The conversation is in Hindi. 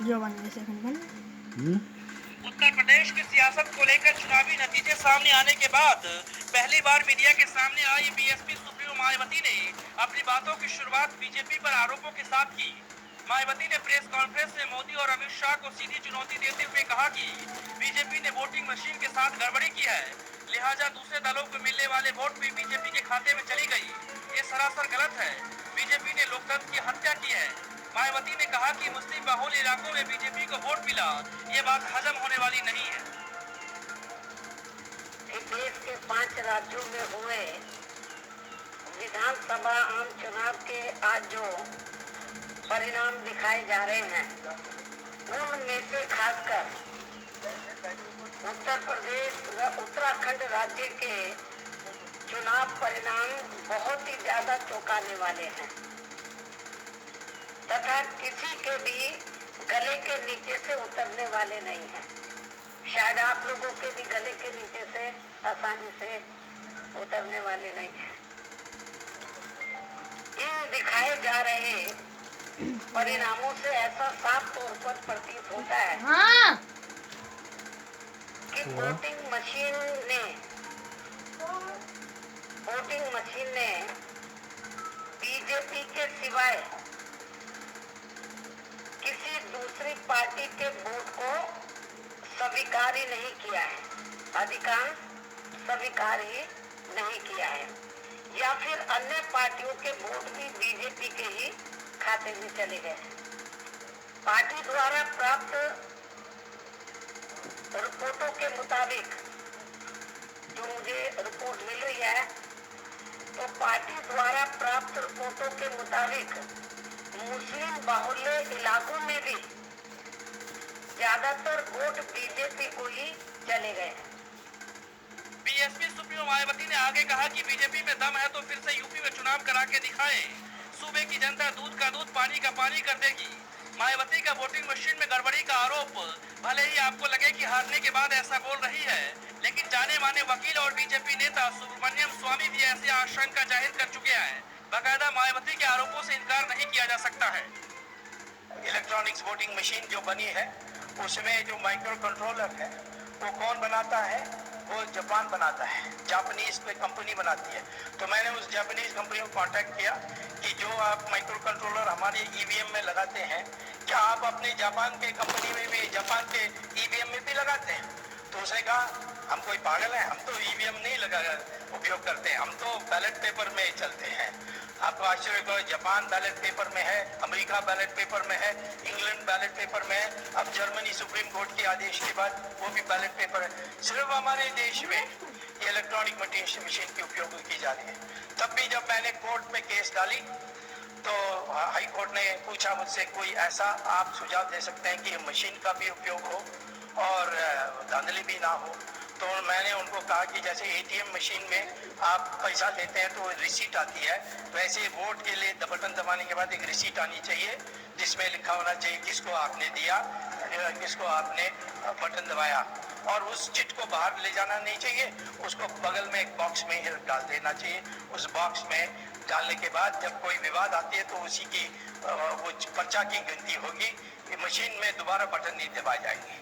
जो बनने से उत्तर प्रदेश की सियासत को लेकर चुनावी नतीजे सामने आने के बाद पहली बार मीडिया के सामने आई बीएसपी सुप्रीमो मायावती ने अपनी बातों की शुरुआत बीजेपी पर आरोपों के साथ की। मायावती ने प्रेस कॉन्फ्रेंस में मोदी और अमित शाह को सीधी चुनौती देते हुए कहा कि बीजेपी ने वोटिंग मशीन के साथ गड़बड़ी की है, लिहाजा दूसरे दलों को मिलने वाले वोट भी बीजेपी के खाते में चली गई। ये सरासर गलत है। बीजेपी ने लोकतंत्र की हत्या की है। मायावती ने कहा कि मुस्लिम बहुल इलाकों में बीजेपी को वोट मिला, ये बात हजम होने वाली नहीं है। देश के 5 राज्यों में हुए विधानसभा आम चुनाव के आज जो परिणाम दिखाए जा रहे हैं, उनमें से खासकर उत्तर प्रदेश व उत्तराखंड राज्य के चुनाव परिणाम बहुत ही ज्यादा चौंकाने वाले हैं तथा किसी के भी गले के नीचे से उतरने वाले नहीं हैं। शायद आप लोगों के भी गले के नीचे से आसानी से उतरने वाले नहीं हैं। इन दिखाए जा रहे परिणामों से ऐसा साफ तौर पर प्रतीत होता है कि वोटिंग मशीन ने बीजेपी के सिवाय किसी दूसरी पार्टी के वोट को स्वीकार ही नहीं किया है, अधिकांश स्वीकार ही नहीं किया है, या फिर अन्य पार्टियों के वोट भी बीजेपी के ही खाते में चले गए। पार्टी द्वारा प्राप्त रिपोर्टों के मुताबिक, जो मुझे रिपोर्ट मिल रही है, तो पार्टी द्वारा प्राप्त रिपोर्टों के मुताबिक मुस्लिम बाहुल्य इलाकों में भी ज्यादातर वोट बीजेपी को ही चले गए। बीएसपी सुप्रीमो मायावती ने आगे कहा कि बीजेपी में दम है तो फिर से यूपी में चुनाव करा के दिखाएं। सूबे की जनता दूध का दूध पानी का पानी कर देगी। मायावती का वोटिंग मशीन में गड़बड़ी का आरोप भले ही आपको लगे कि हारने के बाद ऐसा बोल रही है, लेकिन जाने माने वकील और बीजेपी नेता सुब्रमण्यम स्वामी भी ऐसी आशंका जाहिर कर चुके हैं। बाकायदा मायावती के आरोपों से इनकार नहीं किया जा सकता है। इलेक्ट्रॉनिक्स वोटिंग मशीन जो बनी है, उसमें जो माइक्रो कंट्रोलर है वो कौन बनाता है? वो जापान बनाता है, जापानीज कोई कंपनी बनाती है। तो मैंने उस जापानीज कंपनी को कांटेक्ट किया कि जो आप माइक्रो कंट्रोलर हमारे ईवीएम में लगाते हैं, क्या आप अपने जापान के कंपनी में भी, जापान के ईवीएम में भी लगाते हैं? तो उसने कहा हम कोई पागल हैं, हम तो ईवीएम नहीं उपयोग करते हैं, हम तो बैलेट पेपर में चलते हैं। आपको आश्चर्य को, जापान बैलेट पेपर में है, अमेरिका बैलेट पेपर में है, इंग्लैंड बैलेट पेपर में है, अब जर्मनी सुप्रीम कोर्ट के आदेश के बाद वो भी बैलेट पेपर है। सिर्फ हमारे देश में ये इलेक्ट्रॉनिक मशीन की उपयोग की जा रही है। तब भी जब मैंने कोर्ट में केस डाली तो हाई कोर्ट ने पूछा मुझसे, कोई ऐसा आप सुझाव दे सकते हैं कि मशीन का भी उपयोग हो और धांधली भी ना हो? तो मैंने उनको कहा कि जैसे एटीएम मशीन में आप पैसा लेते हैं तो रिसीट आती है, वैसे वोट के लिए बटन दबाने के बाद एक रिसीट आनी चाहिए जिसमें लिखा होना चाहिए किसको आपने दिया, किसको आपने बटन दबाया, और उस चिट को बाहर ले जाना नहीं चाहिए, उसको बगल में एक बॉक्स में डाल देना चाहिए। उस बॉक्स में डालने के बाद जब कोई विवाद आती है तो उसी की वो पर्चा की गिनती होगी, मशीन में दोबारा बटन नहीं दबाई जाएगी।